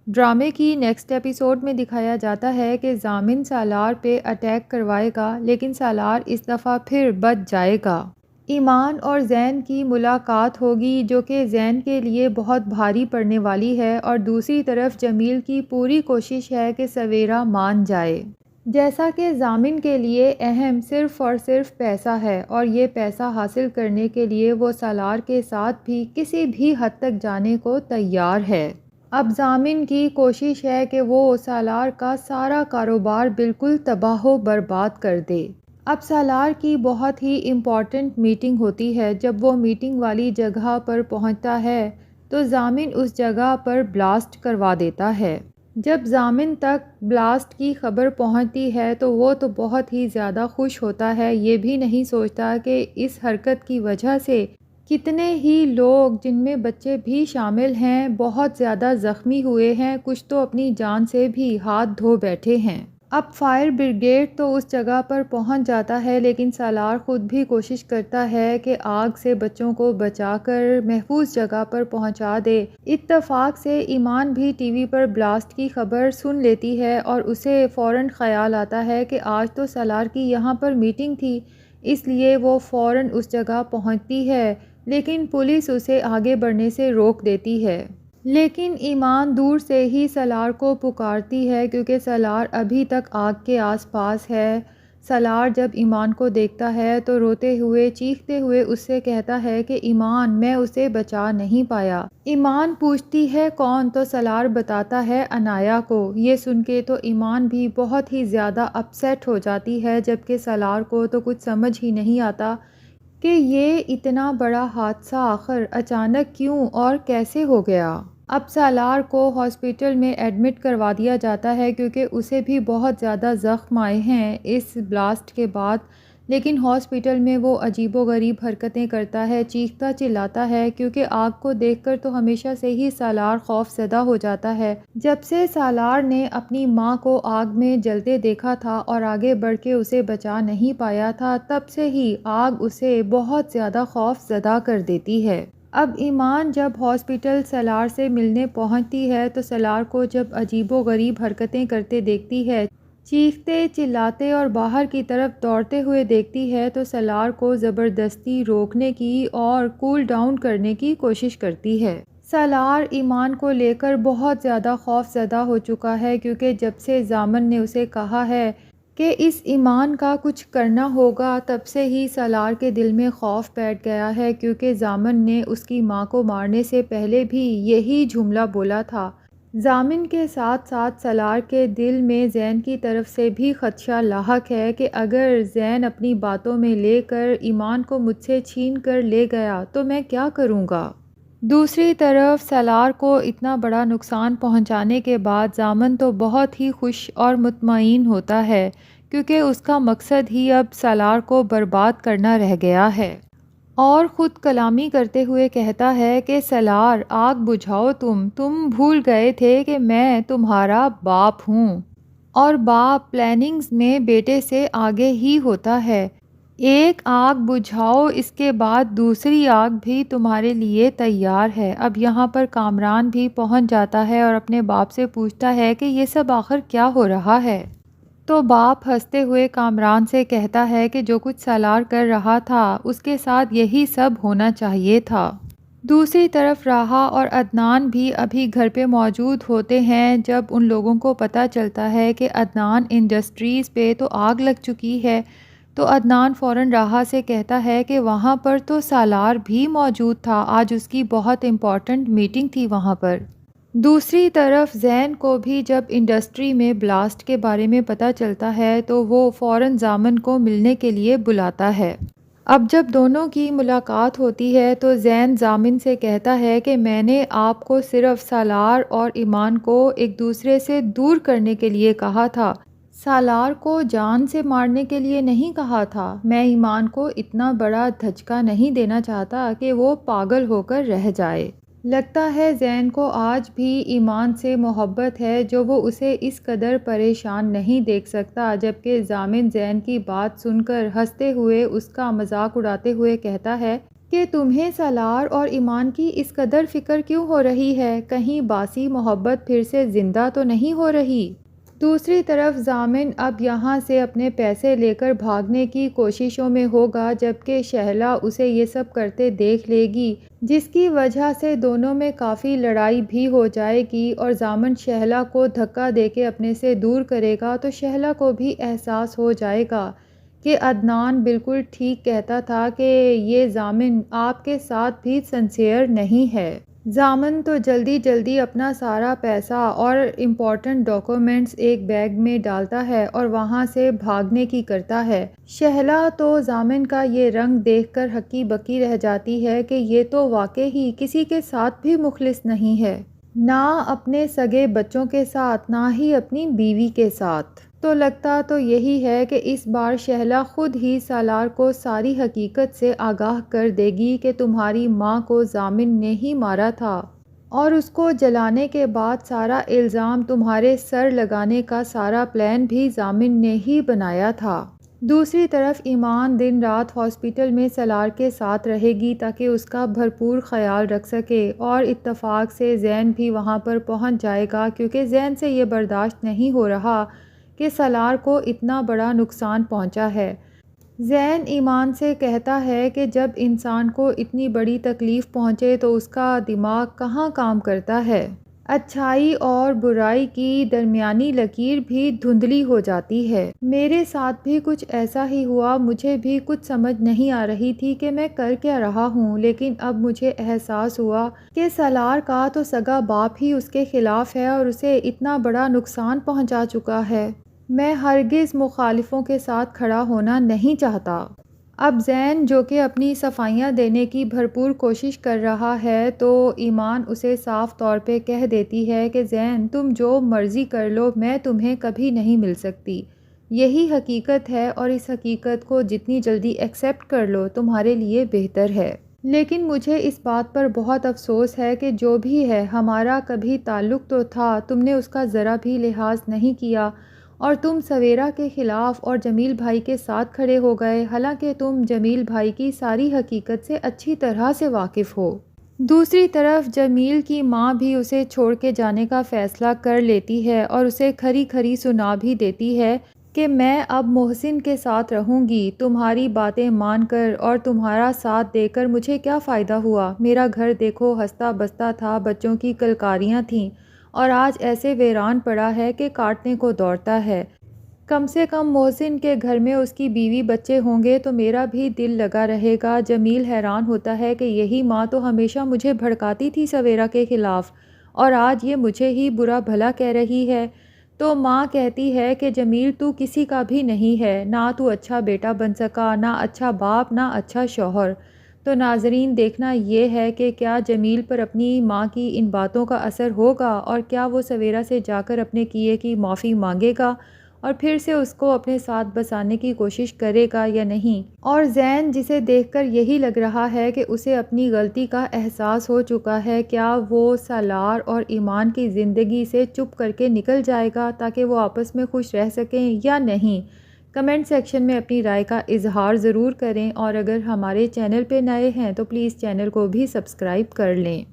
ڈرامے کی next episode میں دکھایا جاتا ہے کہ ضامن سالار پہ اٹیک کروائے گا، لیکن سالار اس دفعہ پھر بچ جائے گا۔ ایمان اور زین کی ملاقات ہوگی جو کہ زین کے لیے بہت بھاری پڑنے والی ہے، اور دوسری طرف جمیل کی پوری کوشش ہے کہ سویرا مان جائے۔ جیسا کہ ضامن کے لیے اہم صرف اور صرف پیسہ ہے، اور یہ پیسہ حاصل کرنے کے لیے وہ سالار کے ساتھ بھی کسی بھی حد تک جانے کو تیار ہے۔ اب ضامن کی کوشش ہے کہ وہ سالار کا سارا کاروبار بالکل تباہ و برباد کر دے۔ اب سالار کی بہت ہی امپورٹنٹ میٹنگ ہوتی ہے۔ جب وہ میٹنگ والی جگہ پر پہنچتا ہے تو ضامن اس جگہ پر بلاسٹ کروا دیتا ہے۔ جب ضامن تک بلاسٹ کی خبر پہنچتی ہے تو وہ تو بہت ہی زیادہ خوش ہوتا ہے، یہ بھی نہیں سوچتا کہ اس حرکت کی وجہ سے کتنے ہی لوگ جن میں بچے بھی شامل ہیں بہت زیادہ زخمی ہوئے ہیں، کچھ تو اپنی جان سے بھی ہاتھ دھو بیٹھے ہیں۔ اب فائر بریگیڈ تو اس جگہ پر پہنچ جاتا ہے، لیکن سالار خود بھی کوشش کرتا ہے کہ آگ سے بچوں کو بچا کر محفوظ جگہ پر پہنچا دے۔ اتفاق سے ایمان بھی ٹی وی پر بلاسٹ کی خبر سن لیتی ہے اور اسے فوراً خیال آتا ہے کہ آج تو سالار کی یہاں پر میٹنگ تھی، اس لیے وہ فوراً اس جگہ پہنچتی ہے، لیکن پولیس اسے آگے بڑھنے سے روک دیتی ہے۔ لیکن ایمان دور سے ہی سالار کو پکارتی ہے کیونکہ سالار ابھی تک آگ کے آس پاس ہے۔ سالار جب ایمان کو دیکھتا ہے تو روتے ہوئے چیختے ہوئے اس سے کہتا ہے کہ ایمان، میں اسے بچا نہیں پایا۔ ایمان پوچھتی ہے کون، تو سالار بتاتا ہے انایا کو۔ یہ سن کے تو ایمان بھی بہت ہی زیادہ اپسیٹ ہو جاتی ہے، جبکہ سالار کو تو کچھ سمجھ ہی نہیں آتا کہ یہ اتنا بڑا حادثہ آخر اچانک کیوں اور کیسے ہو گیا۔ اب سالار کو ہاسپٹل میں ایڈمٹ کروا دیا جاتا ہے کیونکہ اسے بھی بہت زیادہ زخم آئے ہیں اس بلاسٹ کے بعد، لیکن ہاسپٹل میں وہ عجیب و غریب حرکتیں کرتا ہے، چیختا چلاتا ہے، کیونکہ آگ کو دیکھ کر تو ہمیشہ سے ہی سالار خوف زدہ ہو جاتا ہے۔ جب سے سالار نے اپنی ماں کو آگ میں جلتے دیکھا تھا اور آگے بڑھ کے اسے بچا نہیں پایا تھا، تب سے ہی آگ اسے بہت زیادہ خوف زدہ کر دیتی ہے۔ اب ایمان جب ہاسپٹل سالار سے ملنے پہنچتی ہے تو سالار کو جب عجیب و غریب حرکتیں کرتے دیکھتی ہے، چیختے چلاتے اور باہر کی طرف دوڑتے ہوئے دیکھتی ہے، تو سالار کو زبردستی روکنے کی اور کول ڈاؤن کرنے کی کوشش کرتی ہے۔ سالار ایمان کو لے کر بہت زیادہ خوف زدہ ہو چکا ہے کیونکہ جب سے ضامن نے اسے کہا ہے کہ اس ایمان کا کچھ کرنا ہوگا، تب سے ہی سالار کے دل میں خوف بیٹھ گیا ہے، کیونکہ ضامن نے اس کی ماں کو مارنے سے پہلے بھی یہی جملہ بولا تھا۔ ضامن کے ساتھ ساتھ سالار کے دل میں زین کی طرف سے بھی خدشہ لاحق ہے کہ اگر زین اپنی باتوں میں لے کر ایمان کو مجھ سے چھین کر لے گیا تو میں کیا کروں گا۔ دوسری طرف سالار کو اتنا بڑا نقصان پہنچانے کے بعد ضامن تو بہت ہی خوش اور مطمئن ہوتا ہے کیونکہ اس کا مقصد ہی اب سالار کو برباد کرنا رہ گیا ہے، اور خود کلامی کرتے ہوئے کہتا ہے کہ سالار، آگ بجھاؤ، تم بھول گئے تھے کہ میں تمہارا باپ ہوں، اور باپ پلاننگز میں بیٹے سے آگے ہی ہوتا ہے۔ ایک آگ بجھاؤ، اس کے بعد دوسری آگ بھی تمہارے لیے تیار ہے۔ اب یہاں پر کامران بھی پہنچ جاتا ہے اور اپنے باپ سے پوچھتا ہے کہ یہ سب آخر کیا ہو رہا ہے؟ تو باپ ہنستے ہوئے کامران سے کہتا ہے کہ جو کچھ سالار کر رہا تھا اس کے ساتھ یہی سب ہونا چاہیے تھا۔ دوسری طرف راحہ اور عدنان بھی ابھی گھر پہ موجود ہوتے ہیں جب ان لوگوں کو پتہ چلتا ہے کہ عدنان انڈسٹریز پہ تو آگ لگ چکی ہے، تو عدنان فوراً راحہ سے کہتا ہے کہ وہاں پر تو سالار بھی موجود تھا، آج اس کی بہت امپورٹنٹ میٹنگ تھی وہاں پر۔ دوسری طرف زین کو بھی جب انڈسٹری میں بلاسٹ کے بارے میں پتہ چلتا ہے تو وہ فوراً ضامن کو ملنے کے لیے بلاتا ہے۔ اب جب دونوں کی ملاقات ہوتی ہے تو زین ضامن سے کہتا ہے کہ میں نے آپ کو صرف سالار اور ایمان کو ایک دوسرے سے دور کرنے کے لیے کہا تھا، سالار کو جان سے مارنے کے لیے نہیں کہا تھا۔ میں ایمان کو اتنا بڑا دھچکا نہیں دینا چاہتا کہ وہ پاگل ہو کر رہ جائے۔ لگتا ہے زین کو آج بھی ایمان سے محبت ہے جو وہ اسے اس قدر پریشان نہیں دیکھ سکتا، جبکہ ضامن زین کی بات سن کر ہنستے ہوئے اس کا مذاق اڑاتے ہوئے کہتا ہے کہ تمہیں سالار اور ایمان کی اس قدر فکر کیوں ہو رہی ہے؟ کہیں باسی محبت پھر سے زندہ تو نہیں ہو رہی؟ دوسری طرف ضامن اب یہاں سے اپنے پیسے لے کر بھاگنے کی کوششوں میں ہوگا، جبکہ شہلا اسے یہ سب کرتے دیکھ لے گی، جس کی وجہ سے دونوں میں کافی لڑائی بھی ہو جائے گی، اور ضامن شہلا کو دھکا دے کے اپنے سے دور کرے گا تو شہلا کو بھی احساس ہو جائے گا کہ عدنان بالکل ٹھیک کہتا تھا کہ یہ ضامن آپ کے ساتھ بھی سنسیئر نہیں ہے۔ ضامن تو جلدی جلدی اپنا سارا پیسہ اور امپورٹنٹ ڈاکومنٹس ایک بیگ میں ڈالتا ہے اور وہاں سے بھاگنے کی کرتا ہے۔ شہلا تو ضامن کا یہ رنگ دیکھ کر ہکی بکی رہ جاتی ہے کہ یہ تو واقعی ہی کسی کے ساتھ بھی مخلص نہیں ہے، نہ اپنے سگے بچوں کے ساتھ، نہ ہی اپنی بیوی کے ساتھ۔ تو لگتا تو یہی ہے کہ اس بار شہلا خود ہی سالار کو ساری حقیقت سے آگاہ کر دے گی کہ تمہاری ماں کو ضامن نے ہی مارا تھا، اور اس کو جلانے کے بعد سارا الزام تمہارے سر لگانے کا سارا پلان بھی ضامن نے ہی بنایا تھا۔ دوسری طرف ایمان دن رات ہاسپٹل میں سالار کے ساتھ رہے گی تاکہ اس کا بھرپور خیال رکھ سکے، اور اتفاق سے زین بھی وہاں پر پہنچ جائے گا، کیونکہ زین سے یہ برداشت نہیں ہو رہا کہ سالار کو اتنا بڑا نقصان پہنچا ہے۔ زین ایمان سے کہتا ہے کہ جب انسان کو اتنی بڑی تکلیف پہنچے تو اس کا دماغ کہاں کام کرتا ہے، اچھائی اور برائی کی درمیانی لکیر بھی دھندلی ہو جاتی ہے۔ میرے ساتھ بھی کچھ ایسا ہی ہوا، مجھے بھی کچھ سمجھ نہیں آ رہی تھی کہ میں کر کیا رہا ہوں، لیکن اب مجھے احساس ہوا کہ سالار کا تو سگا باپ ہی اس کے خلاف ہے اور اسے اتنا بڑا نقصان پہنچا چکا ہے۔ میں ہرگز مخالفوں کے ساتھ کھڑا ہونا نہیں چاہتا۔ اب زین جو کہ اپنی صفائیاں دینے کی بھرپور کوشش کر رہا ہے، تو ایمان اسے صاف طور پہ کہہ دیتی ہے کہ زین تم جو مرضی کر لو، میں تمہیں کبھی نہیں مل سکتی، یہی حقیقت ہے، اور اس حقیقت کو جتنی جلدی ایکسیپٹ کر لو تمہارے لیے بہتر ہے۔ لیکن مجھے اس بات پر بہت افسوس ہے کہ جو بھی ہے، ہمارا کبھی تعلق تو تھا، تم نے اس کا ذرا بھی لحاظ نہیں کیا، اور تم سویرا کے خلاف اور جمیل بھائی کے ساتھ کھڑے ہو گئے، حالانکہ تم جمیل بھائی کی ساری حقیقت سے اچھی طرح سے واقف ہو۔ دوسری طرف جمیل کی ماں بھی اسے چھوڑ کے جانے کا فیصلہ کر لیتی ہے اور اسے کھری کھری سنا بھی دیتی ہے کہ میں اب محسن کے ساتھ رہوں گی، تمہاری باتیں مان کر اور تمہارا ساتھ دے کر مجھے کیا فائدہ ہوا؟ میرا گھر دیکھو ہنستا بستا تھا، بچوں کی کلکاریاں تھیں، اور آج ایسے ویران پڑا ہے کہ کاٹنے کو دوڑتا ہے۔ کم سے کم محسن کے گھر میں اس کی بیوی بچے ہوں گے تو میرا بھی دل لگا رہے گا۔ جمیل حیران ہوتا ہے کہ یہی ماں تو ہمیشہ مجھے بھڑکاتی تھی سویرا کے خلاف، اور آج یہ مجھے ہی برا بھلا کہہ رہی ہے۔ تو ماں کہتی ہے کہ جمیل تو کسی کا بھی نہیں ہے، نہ تو اچھا بیٹا بن سکا، نہ اچھا باپ، نہ اچھا شوہر۔ تو ناظرین دیکھنا یہ ہے کہ کیا جمیل پر اپنی ماں کی ان باتوں کا اثر ہوگا، اور کیا وہ سویرا سے جا کر اپنے کیے کی معافی مانگے گا اور پھر سے اس کو اپنے ساتھ بسانے کی کوشش کرے گا یا نہیں؟ اور زین جسے دیکھ کر یہی لگ رہا ہے کہ اسے اپنی غلطی کا احساس ہو چکا ہے، کیا وہ سالار اور ایمان کی زندگی سے چپ کر کے نکل جائے گا تاکہ وہ آپس میں خوش رہ سکیں یا نہیں؟ کمنٹ سیکشن میں اپنی رائے کا اظہار ضرور کریں، اور اگر ہمارے چینل پہ نئے ہیں تو پلیز چینل کو بھی سبسکرائب کر لیں۔